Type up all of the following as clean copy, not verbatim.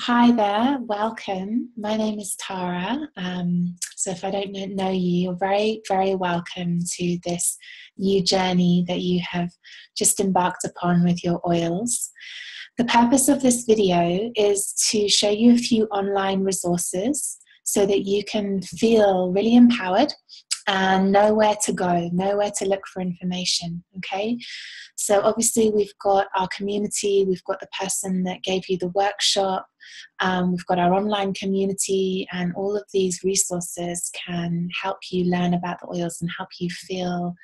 Hi there, welcome. My name is Tara. So if I don't know you, you're very, very welcome to this new journey that you have just embarked upon with your oils. The purpose of this video is to show you a few online resources so that you can feel really empowered and know where to go, know where to look for information, okay? So obviously we've got our community, we've got the person that gave you the workshop, we've got our online community, and all of these resources can help you learn about the oils and help you feel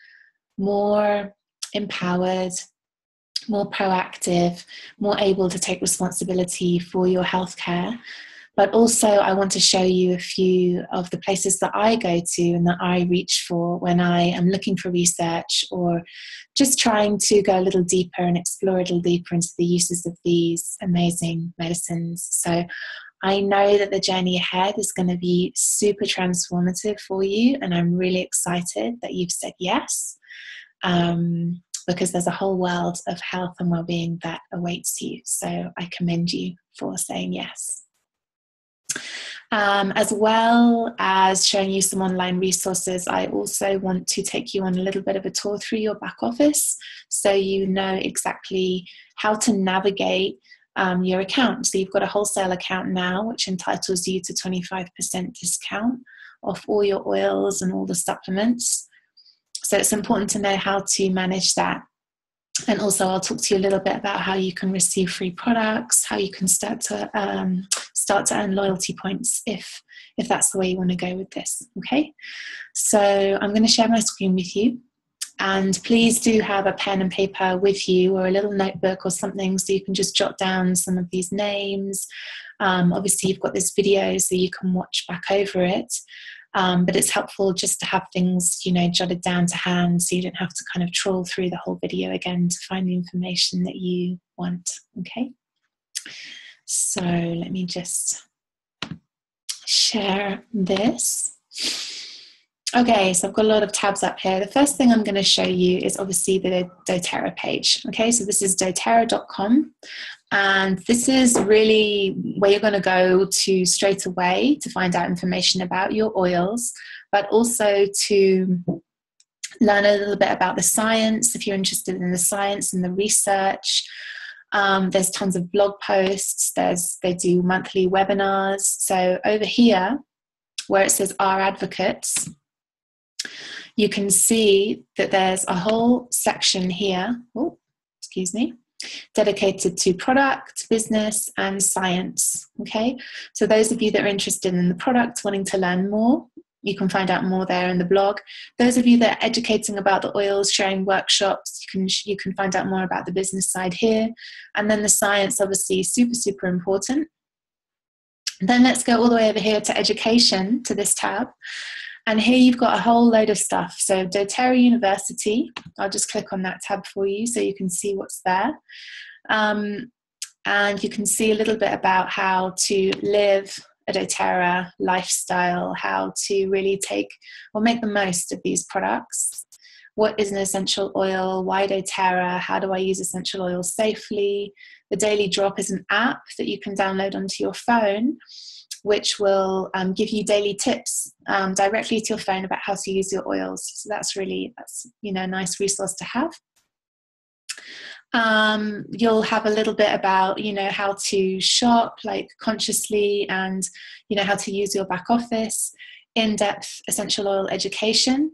more empowered, more proactive, more able to take responsibility for your healthcare. But also I want to show you a few of the places that I go to and that I reach for when I am looking for research or just trying to go a little deeper and explore a little deeper into the uses of these amazing medicines. So I know that the journey ahead is going to be super transformative for you, and I'm really excited that you've said yes, because there's a whole world of health and well-being that awaits you. So I commend you for saying yes. As well as showing you some online resources, I also want to take you on a little bit of a tour through your back office so you know exactly how to navigate your account. So you've got a wholesale account now, which entitles you to 25% discount off all your oils and all the supplements. So it's important to know how to manage that. And also I'll talk to you a little bit about how you can receive free products, how you can start to earn loyalty points if that's the way you want to go with this. Okay, so I'm going to share my screen with you, and please do have a pen and paper with you or a little notebook or something so you can just jot down some of these names. Obviously you've got this video so you can watch back over it. But it's helpful just to have things, jotted down to hand so you don't have to kind of trawl through the whole video again to find the information that you want, okay? So let me just share this. Okay, so I've got a lot of tabs up here. The first thing I'm going to show you is obviously the doTERRA page, okay? So this is doTERRA.com. And this is really where you're going to go to straight away to find out information about your oils, but also to learn a little bit about the science, if you're interested in the science and the research. There's tons of blog posts. They do monthly webinars. So over here, where it says Our Advocates, you can see that there's a whole section here. Oh, excuse me. Dedicated to product, business, and science. Okay, so those of you that are interested in the product, wanting to learn more, you can find out more there in the blog. Those of you that are educating about the oils, sharing workshops, you can find out more about the business side here. And then the science, obviously, super important. Then let's go all the way over here to education, to this tab. And here you've got a whole load of stuff. So doTERRA University, I'll just click on that tab for you so you can see what's there. And you can see a little bit about how to live a doTERRA lifestyle, how to really take or make the most of these products. What is an essential oil? Why doTERRA? How do I use essential oils safely? The Daily Drop is an app that you can download onto your phone, which will give you daily tips directly to your phone about how to use your oils. So that's a nice resource to have. You'll have a little bit about how to shop like consciously, and how to use your back office, in-depth essential oil education,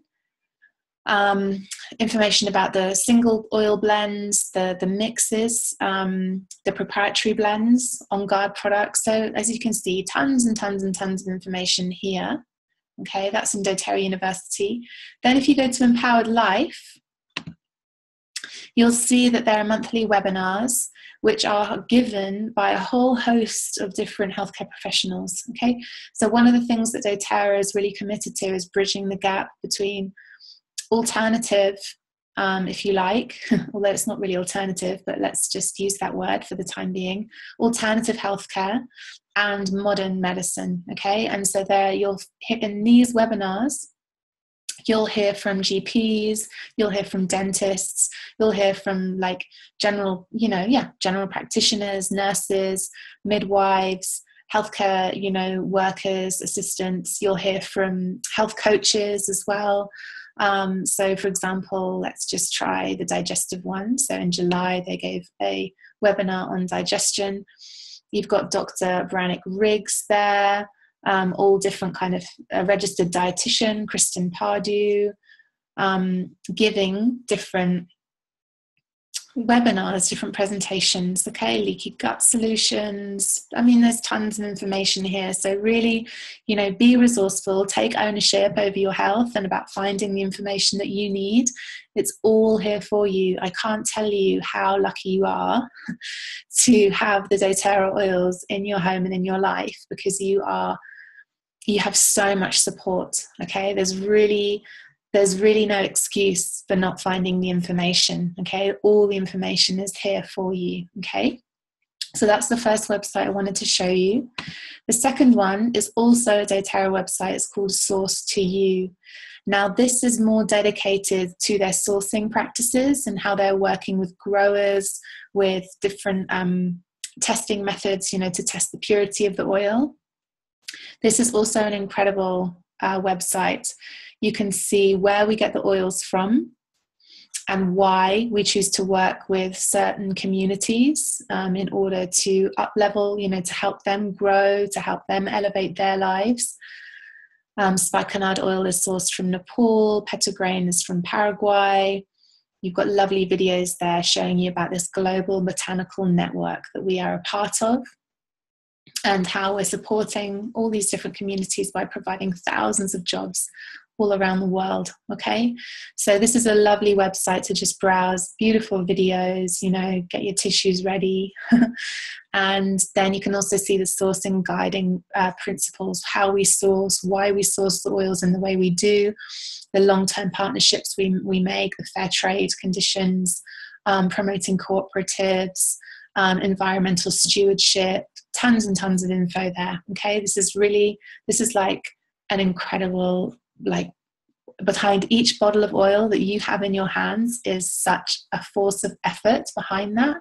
information about the single oil blends, the mixes, the proprietary blends, on guard products. So as you can see, tons and tons and tons of information here. Okay, that's in doTERRA University. Then if you go to Empowered Life, you'll see that there are monthly webinars which are given by a whole host of different healthcare professionals. Okay, so one of the things that doTERRA is really committed to is bridging the gap between alternative, if you like, although it's not really alternative, but let's just use that word for the time being, alternative healthcare and modern medicine, okay? And so there you'll hit in these webinars, You'll hear from GPs, you'll hear from dentists, you'll hear from like general practitioners, nurses, midwives, healthcare, workers, assistants. You'll hear from health coaches as well. So for example, let's just try the digestive one. So in July, they gave a webinar on digestion. You've got Dr. Brannick Riggs there, all different kind of registered dietitian, Kristen Pardue, giving different webinars, different presentations, okay, leaky gut solutions. I mean, there's tons of information here. So really, be resourceful, take ownership over your health and about finding the information that you need. It's all here for you. I can't tell you how lucky you are to have the doTERRA oils in your home and in your life, because you have so much support, okay? There's really no excuse for not finding the information, okay? All the information is here for you, okay? So that's the first website I wanted to show you. The second one is also a doTERRA website. It's called Source to You. Now, this is more dedicated to their sourcing practices and how they're working with growers, with different testing methods, to test the purity of the oil. This is also an incredible website. You can see where we get the oils from and why we choose to work with certain communities in order to up-level, to help them grow, to help them elevate their lives. Spikenard oil is sourced from Nepal. Petitgrain is from Paraguay. You've got lovely videos there showing you about this global botanical network that we are a part of, and how we're supporting all these different communities by providing thousands of jobs all around the world, okay? So this is a lovely website to just browse, beautiful videos, get your tissues ready. And then you can also see the sourcing guiding principles, how we source, why we source the oils in the way we do, the long-term partnerships we make, the fair trade conditions, promoting cooperatives, environmental stewardship, tons and tons of info there, okay? This is like an incredible, like, behind each bottle of oil that you have in your hands is such a force of effort behind that,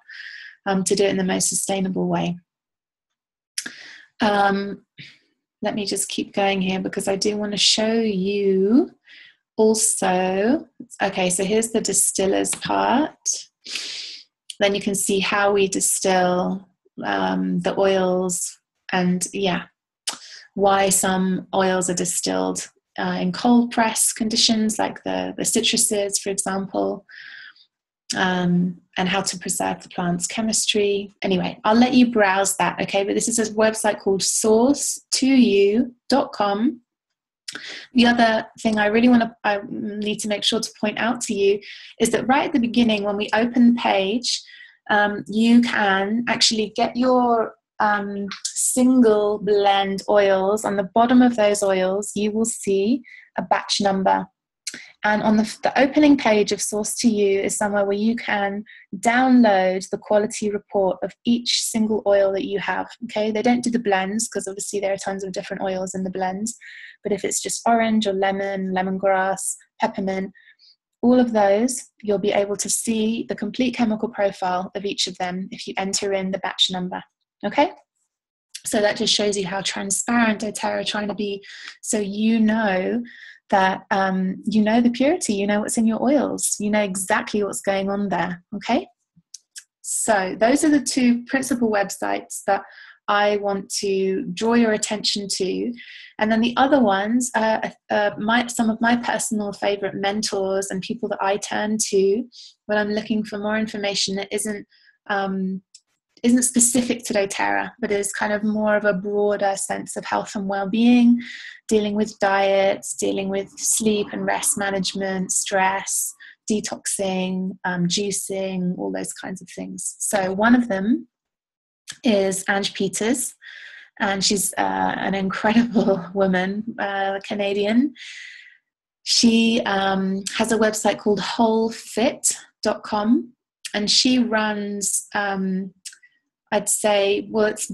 to do it in the most sustainable way. Let me just keep going here because I do want to show you also. Okay, so here's the distillers part. Then you can see how we distill the oils, and why some oils are distilled in cold press conditions, like the citruses, for example, and how to preserve the plant's chemistry. Anyway, I'll let you browse that, okay? But this is a website called source2u.com. The other thing I need to make sure to point out to you is that right at the beginning, when we open the page, you can actually get your single blend oils. On the bottom of those oils, you will see a batch number. And on the opening page of Source to You is somewhere where you can download the quality report of each single oil that you have, okay? They don't do the blends because obviously there are tons of different oils in the blends. But if it's just orange or lemon, lemongrass, peppermint, all of those, you'll be able to see the complete chemical profile of each of them if you enter in the batch number, okay? So that just shows you how transparent doTERRA are trying to be, so that you know the purity, you know what's in your oils, you know exactly what's going on there, okay? So those are the two principal websites that I want to draw your attention to. And then the other ones are some of my personal favorite mentors and people that I turn to when I'm looking for more information that isn't specific to doTERRA, but is kind of more of a broader sense of health and well-being, dealing with diets, dealing with sleep and rest management, stress, detoxing, juicing, all those kinds of things. So one of them is Ange Peters, and she's an incredible woman, Canadian. She has a website called wholefit.com, and she runs I'd say, well, it's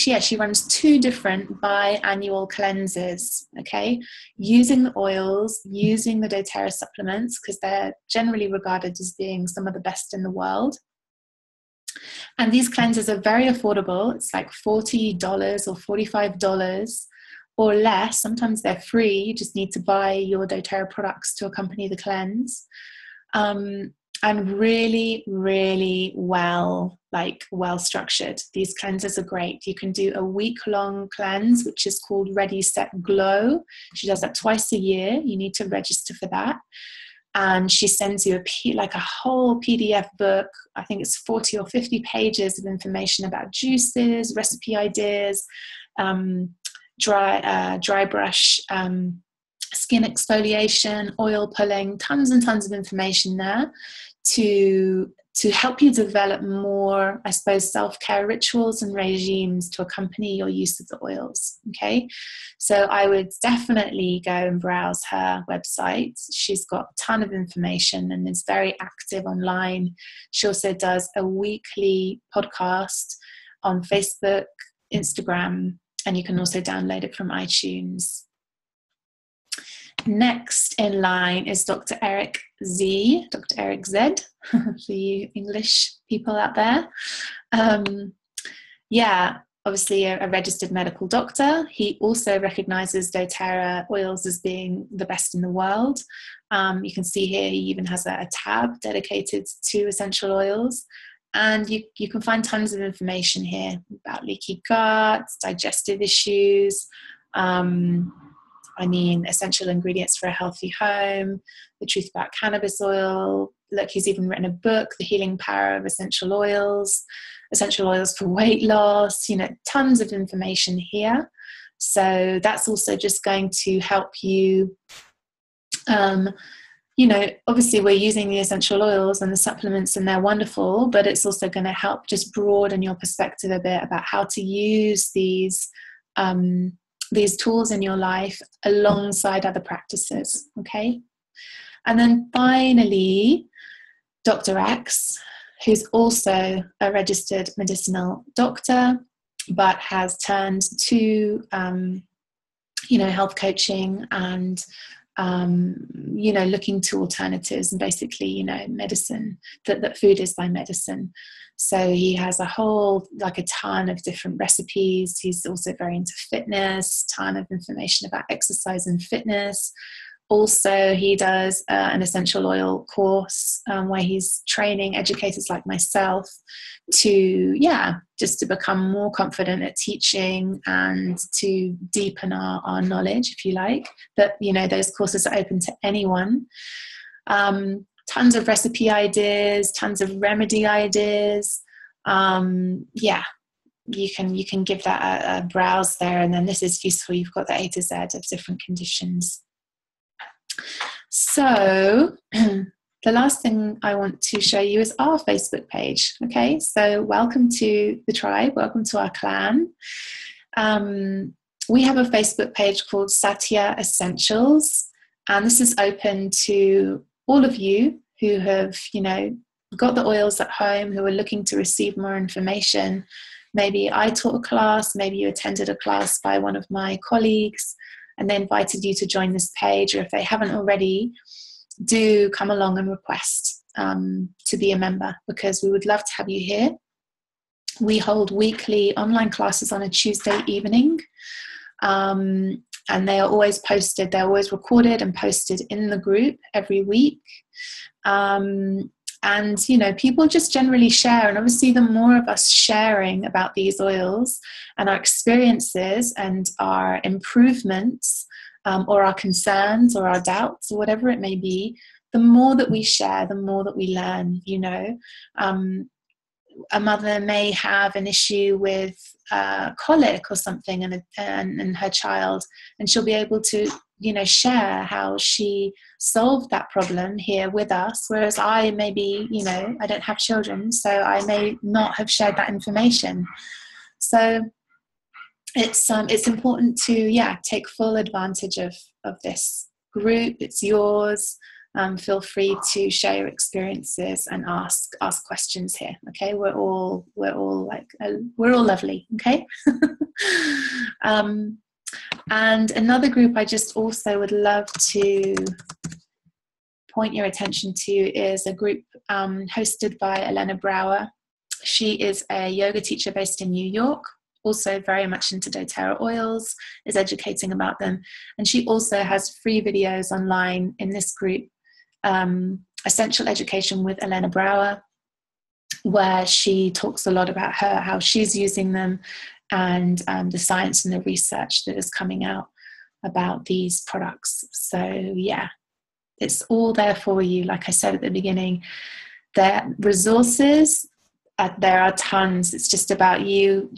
she runs 2 different biannual cleanses, okay? Using the oils, using the doTERRA supplements, because they're generally regarded as being some of the best in the world. And these cleanses are very affordable. It's like $40 or $45 or less. Sometimes they're free. You just need to buy your doTERRA products to accompany the cleanse. And really, really well structured. These cleanses are great. You can do a week-long cleanse, which is called Ready, Set, Glow. She does that twice a year. You need to register for that. And she sends you a whole PDF book. I think it's 40 or 50 pages of information about juices, recipe ideas, dry brush, skin exfoliation, oil pulling, tons and tons of information there to help you develop more, I suppose, self-care rituals and regimes to accompany your use of the oils, okay? So I would definitely go and browse her website. She's got a ton of information and is very active online. She also does a weekly podcast on Facebook, Instagram, and you can also download it from iTunes. Next in line is Dr. Eric Z, for you English people out there. Obviously a registered medical doctor. He also recognizes doTERRA oils as being the best in the world. You can see here he even has a tab dedicated to essential oils. And you can find tons of information here about leaky gut, digestive issues, essential ingredients for a healthy home, the truth about cannabis oil. Look, he's even written a book, The Healing Power of Essential Oils for weight loss, tons of information here. So that's also just going to help you, obviously we're using the essential oils and the supplements and they're wonderful, but it's also going to help just broaden your perspective a bit about how to use these tools in your life alongside other practices, okay? And then finally, Dr. X, who's also a registered medicinal doctor, but has turned to, health coaching and, looking to alternatives and basically, medicine, that food is thy medicine. So he has a ton of different recipes. He's also very into fitness, ton of information about exercise and fitness. Also, he does an essential oil course where he's training educators like myself to become more confident at teaching and to deepen our knowledge, if you like. But, those courses are open to anyone. Tons of recipe ideas, tons of remedy ideas. You can give that a browse there, and then this is useful. You've got the A to Z of different conditions. So the last thing I want to show you is our Facebook page. Okay, so welcome to the tribe, welcome to our clan. We have a Facebook page called Satya Essentials, and this is open to all of you who have, got the oils at home, who are looking to receive more information. Maybe I taught a class, maybe you attended a class by one of my colleagues and they invited you to join this page, or if they haven't already, do come along and request to be a member, because we would love to have you here. We hold weekly online classes on a Tuesday evening, and they are always posted, they're always recorded and posted in the group every week. And, people just generally share. And obviously, the more of us sharing about these oils and our experiences and our improvements, or our concerns or our doubts or whatever it may be, the more that we share, the more that we learn, a mother may have an issue with colic or something and her child, and she'll be able to share how she solved that problem here with us, whereas I maybe I don't have children, so I may not have shared that information. So it's important to take full advantage of this group. It's yours. feel free to share your experiences and ask questions here. Okay, we're all lovely. Okay. And another group I just also would love to point your attention to is a group hosted by Elena Brower. She is a yoga teacher based in New York, also very much into doTERRA oils, is educating about them. And she also has free videos online in this group, Essential Education with Elena Brower, where she talks a lot about how she's using them, and the science and the research that is coming out about these products. So yeah, it's all there for you. Like I said at the beginning, there resources, there are tons. It's just about you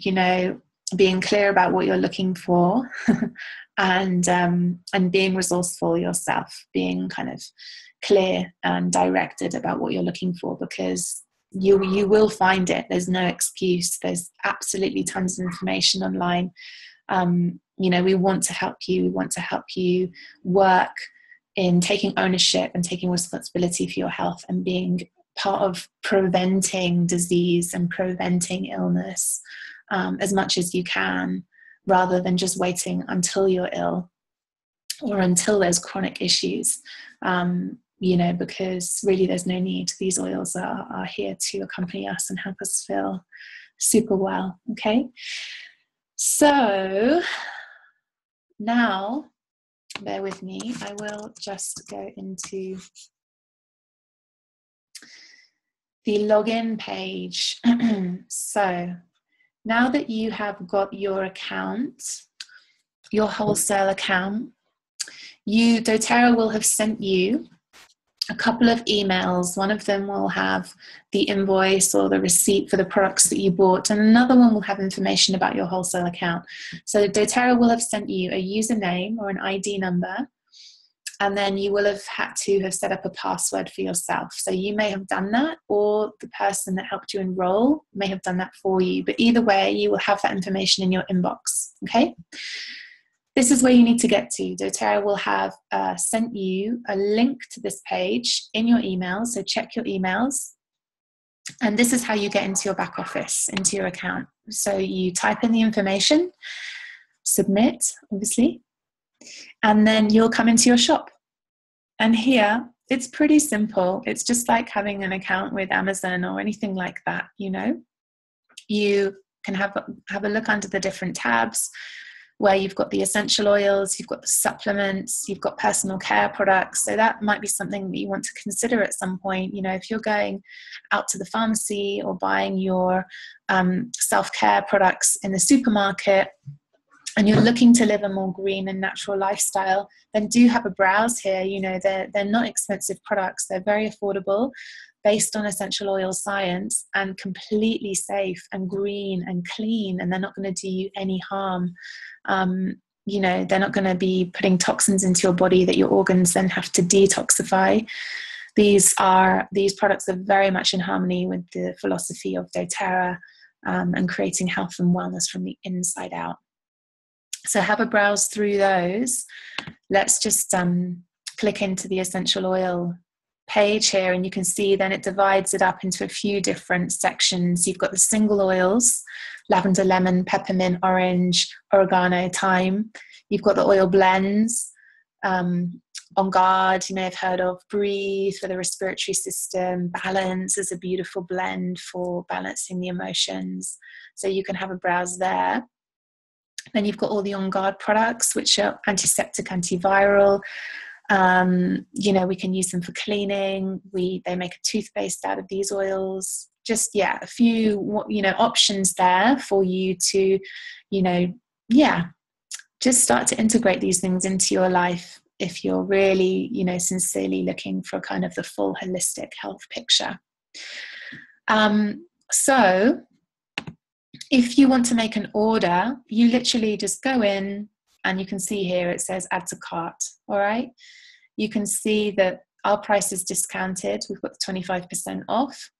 being clear about what you're looking for, and being resourceful yourself, being kind of clear and directed about what you're looking for, because you will find it. There's no excuse. There's absolutely tons of information online. We want to help you. We want to help you work in taking ownership and taking responsibility for your health, and being part of preventing disease and preventing illness as much as you can, rather than just waiting until you're ill or until there's chronic issues. Because really there's no need. These oils are here to accompany us and help us feel super well. Okay, so now bear with me. I will just go into the login page. So now that you have got your account, your wholesale account, doTERRA will have sent you a couple of emails. One of them will have the invoice or the receipt for the products that you bought, and another one will have information about your wholesale account. So doTERRA will have sent you a username or an ID number, and then you will have had to have set up a password for yourself. So you may have done that, or the person that helped you enroll may have done that for you. But either way, you will have that information in your inbox. Okay? This is where you need to get to. doTERRA will have sent you a link to this page in your email, so check your emails. And this is how you get into your back office, into your account. So you type in the information, submit, obviously, and then you'll come into your shop. And here, it's pretty simple. It's just like having an account with Amazon or anything like that, You can have a look under the different tabs, where you've got the essential oils, you've got the supplements, you've got personal care products. So that might be something that you want to consider at some point. If you're going out to the pharmacy or buying your self-care products in the supermarket, and you're looking to live a more green and natural lifestyle, then do have a browse here. They're not expensive products. They're very affordable, based on essential oil science, and completely safe and green and clean, and they're not going to do you any harm. They're not going to be putting toxins into your body that your organs then have to detoxify. These products are very much in harmony with the philosophy of doTERRA, and creating health and wellness from the inside out. So have a browse through those. Let's just click into the essential oil page here, and you can see then it divides it up into a few different sections. You've got the single oils: lavender, lemon, peppermint, orange, oregano, thyme. You've got the oil blends, On Guard, I've heard of. Breathe for the respiratory system. Balance is a beautiful blend for balancing the emotions, so you can have a browse there. Then you've got all the On Guard products, which are antiseptic, antiviral. We can use them for cleaning. They make a toothpaste out of these oils. Just, a few, options there for you to, just start to integrate these things into your life if you're really, sincerely looking for kind of the full holistic health picture. So if you want to make an order, you literally just go in, and you can see here it says add to cart. All right. You can see that our price is discounted. We've got 25% off.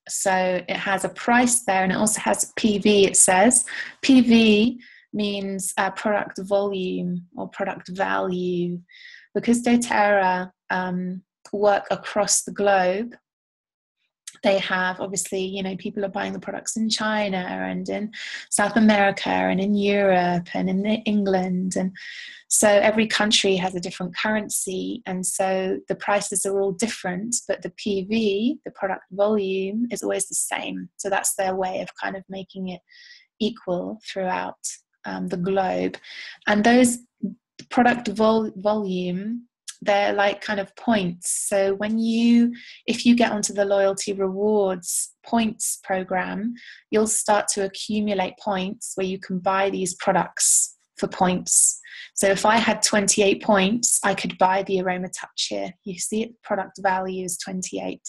So it has a price there, and it also has PV. It says PV means product volume or product value, because doTERRA work across the globe, they have, obviously, you know, people are buying the products in China and in South America and in Europe and in England. And so every country has a different currency. And so the prices are all different, but the PV, the product volume, is always the same. So that's their way of kind of making it equal throughout the globe. And those product volume, they're like kind of points. So if you get onto the loyalty rewards points program, you'll start to accumulate points where you can buy these products for points. So if I had 28 points, I could buy the Aroma Touch here. You see it, product value is 28.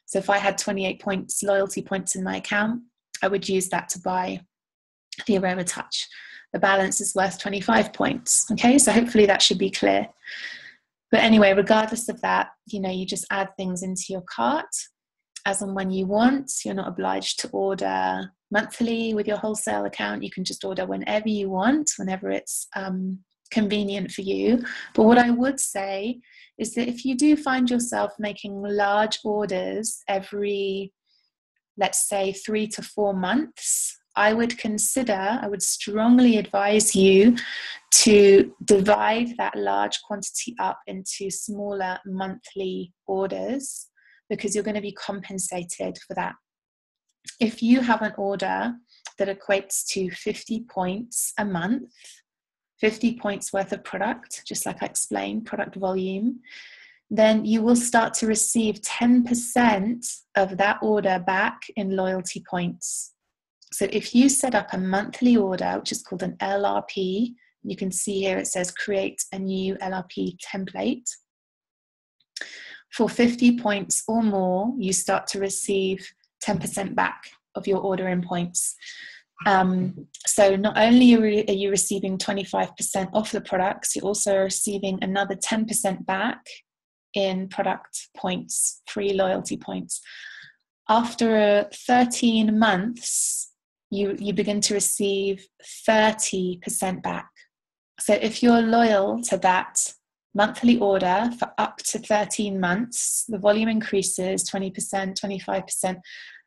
So if I had 28 points, loyalty points in my account, I would use that to buy the Aroma Touch. The balance is worth 25 points. Okay, so hopefully that should be clear. But anyway, regardless of that, you know, you just add things into your cart as and when you want. You're not obliged to order monthly with your wholesale account. You can just order whenever you want, whenever it's convenient for you. But what I would say is that if you do find yourself making large orders every, let's say, 3 to 4 months, I would strongly advise you to divide that large quantity up into smaller monthly orders, because you're going to be compensated for that. If you have an order that equates to 50 points a month, 50 points worth of product, just like I explained, product volume, then you will start to receive 10% of that order back in loyalty points. So if you set up a monthly order, which is called an LRP, you can see here it says create a new LRP template. For 50 points or more, you start to receive 10% back of your order in points. So not only are you receiving 25% off the products, you're also receiving another 10% back in product points, free loyalty points. After 13 months, you begin to receive 30% back. So if you're loyal to that monthly order for up to 13 months, the volume increases 20%, 25%.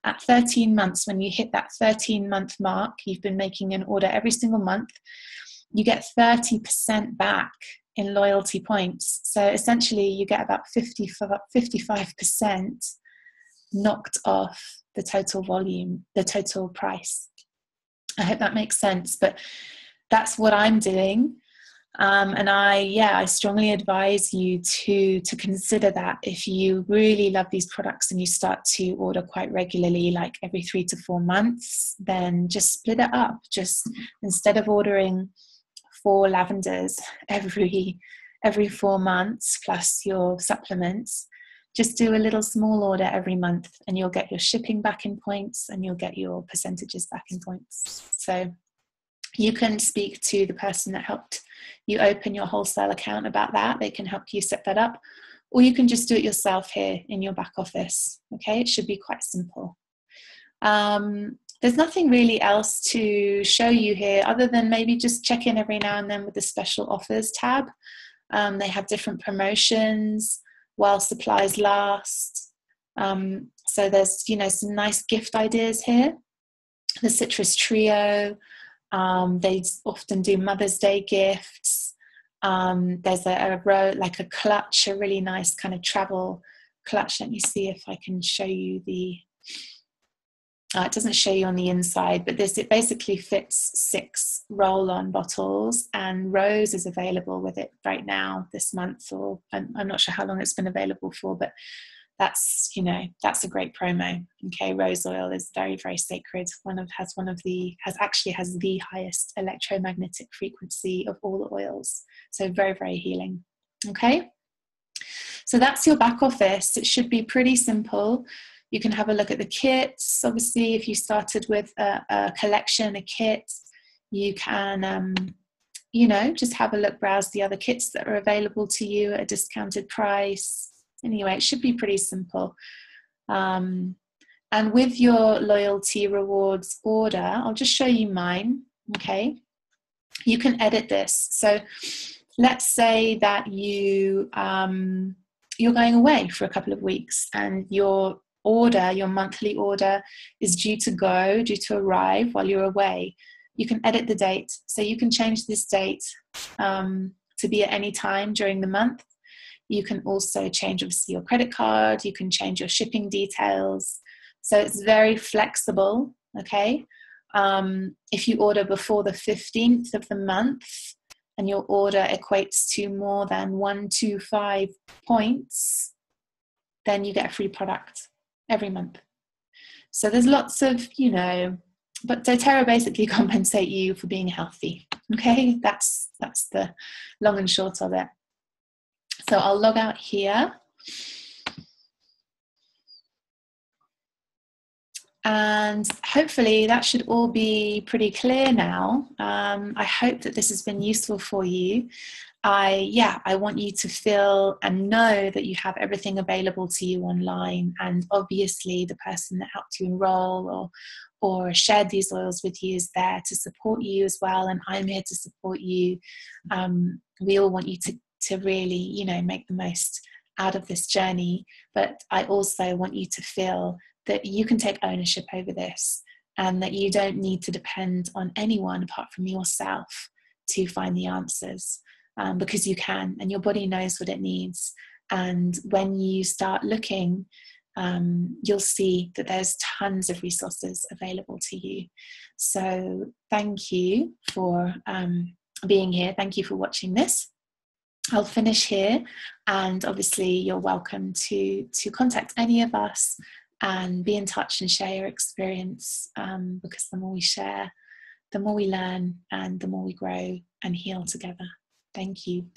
At 13 months, when you hit that 13-month mark, you've been making an order every single month, you get 30% back in loyalty points. So essentially, you get about 55% knocked off the total volume, the total price. I hope that makes sense, but that's what I'm doing. And I strongly advise you to consider that if you really love these products and you start to order quite regularly, like every 3 to 4 months, then just split it up. Just instead of ordering 4 lavenders every 4 months plus your supplements, just do a little small order every month and you'll get your shipping back in points and you'll get your percentages back in points. So you can speak to the person that helped you open your wholesale account about that. They can help you set that up, or you can just do it yourself here in your back office. Okay, it should be quite simple. There's nothing really else to show you here other than maybe just check in every now and then with the special offers tab. They have different promotions while supplies last. So there's, some nice gift ideas here. The Citrus Trio, they often do Mother's Day gifts. There's a clutch, a really nice kind of travel clutch. Let me see if I can show you it doesn't show you on the inside, but it basically fits 6 roll-on bottles, and Rose is available with it right now this month, or I'm not sure how long it's been available for, but that's a great promo. Okay, rose oil is very, very sacred. Has the highest electromagnetic frequency of all the oils, so very, very healing. Okay, so that's your back office. It should be pretty simple. You can have a look at the kits. Obviously, if you started with a collection, a kit, you can, just have a look, browse the other kits that are available to you at a discounted price. Anyway, it should be pretty simple. And with your loyalty rewards order, I'll just show you mine, okay? You can edit this. So let's say that you you're going away for a couple of weeks and your monthly order is due to arrive while you're away, you can edit the date. So you can change this date to be at any time during the month. You can also change, obviously, your credit card. You can change your shipping details. So it's very flexible, okay? If you order before the 15th of the month and your order equates to more than 125 points, then you get a free product every month. So there's lots of, but doTERRA basically compensate you for being healthy, okay? That's the long and short of it. So I'll log out here. And hopefully that should all be pretty clear now. I hope that this has been useful for you. I want you to feel and know that you have everything available to you online. And obviously the person that helped you enroll or shared these oils with you is there to support you as well. And I'm here to support you. We all want you to really, make the most out of this journey. But I also want you to feel that you can take ownership over this and that you don't need to depend on anyone apart from yourself to find the answers, because you can, and your body knows what it needs. And when you start looking, you'll see that there's tons of resources available to you. So thank you for being here. Thank you for watching this. I'll finish here, and obviously you're welcome to contact any of us and be in touch and share your experience, because the more we share, the more we learn, and the more we grow and heal together. Thank you.